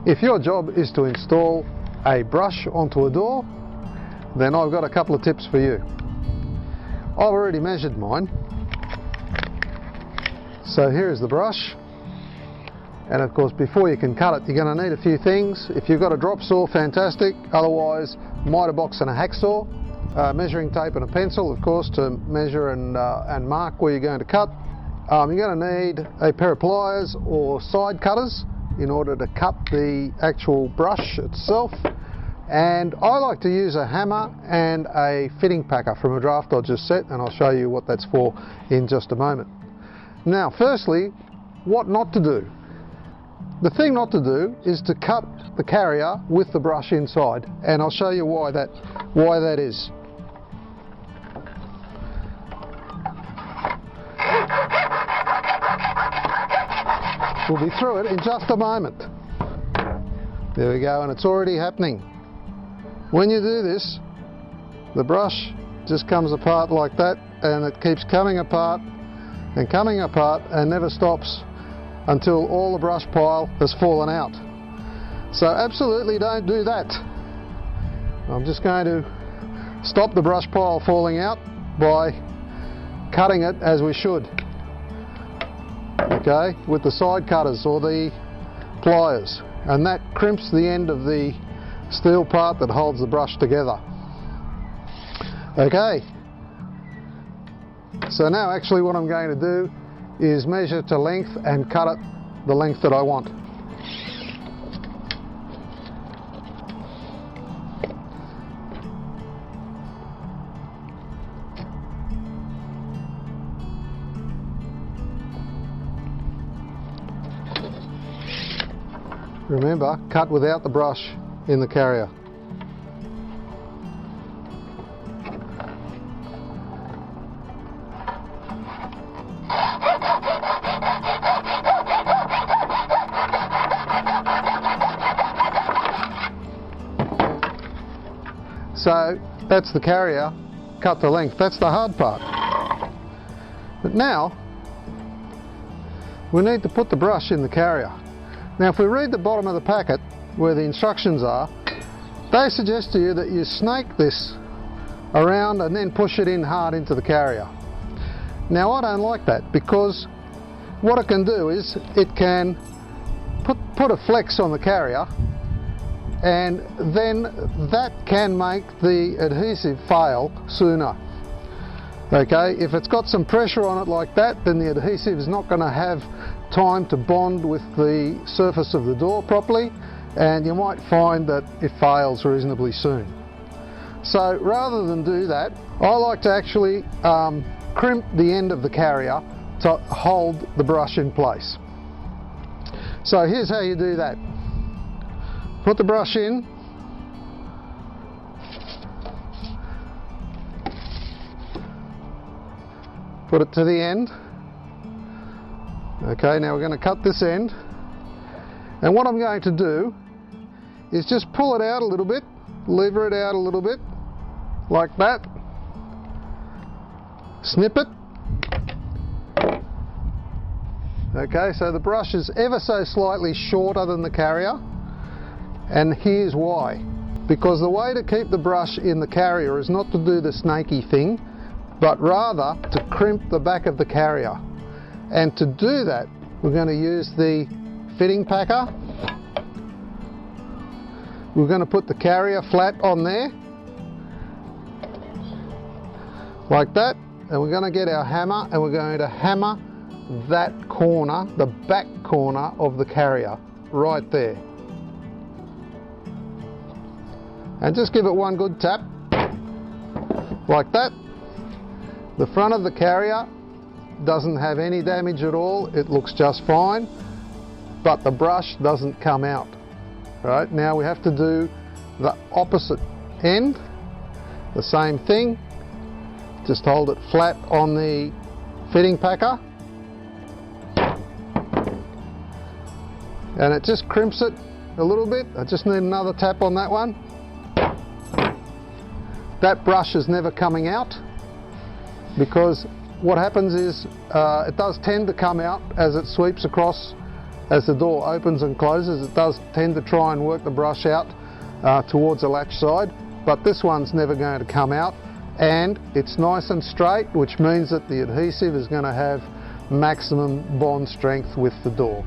If your job is to install a brush onto a door, then I've got a couple of tips for you. I've already measured mine. So here is the brush. And of course, before you can cut it, you're going to need a few things. If you've got a drop saw, fantastic. Otherwise, miter box and a hacksaw. Measuring tape and a pencil, of course, to measure and mark where you're going to cut. You're going to need a pair of pliers or side cutters in order to cut the actual brush itself. And I like to use a hammer and a fitting packer from a draught I just set, and I'll show you what that's for in just a moment. Now, firstly, what not to do. The thing not to do is to cut the carrier with the brush inside, and I'll show you why that is. We'll be through it in just a moment. There we go, and it's already happening. When you do this, the brush just comes apart like that, and it keeps coming apart and never stops until all the brush pile has fallen out. So absolutely don't do that. I'm just going to stop the brush pile falling out by cutting it as we should. Okay, with the side cutters or the pliers, and that crimps the end of the steel part that holds the brush together. Okay, so now actually what I'm going to do is measure to length and cut it the length that I want. Remember, cut without the brush in the carrier. So that's the carrier, cut the length. That's the hard part. But now we need to put the brush in the carrier. Now if we read the bottom of the packet where the instructions are, they suggest to you that you snake this around and then push it in hard into the carrier. Now I don't like that, because what it can do is it can put a flex on the carrier, and then that can make the adhesive fail sooner. Okay, if it's got some pressure on it like that, then the adhesive is not going to have time to bond with the surface of the door properly, and you might find that it fails reasonably soon. So rather than do that, I like to actually crimp the end of the carrier to hold the brush in place. So here's how you do that. Put the brush in, put it to the end. Okay, now we're going to cut this end, and what I'm going to do is just pull it out a little bit, lever it out a little bit, like that, snip it. Okay, so the brush is ever so slightly shorter than the carrier, and here's why. Because the way to keep the brush in the carrier is not to do the snaky thing, but rather to crimp the back of the carrier. And to do that, we're going to use the fitting packer. We're going to put the carrier flat on there, like that, and we're going to get our hammer and we're going to hammer that corner, the back corner of the carrier, right there. And just give it one good tap, like that. The front of the carrier doesn't have any damage at all, it looks just fine, but the brush doesn't come out. Right, now we have to do the opposite end, the same thing, just hold it flat on the fitting packer, and it just crimps it a little bit. I just need another tap on that one. That brush is never coming out, because what happens is it does tend to come out as it sweeps across as the door opens and closes, it does tend to try and work the brush out towards the latch side, but this one's never going to come out, and it's nice and straight, which means that the adhesive is going to have maximum bond strength with the door.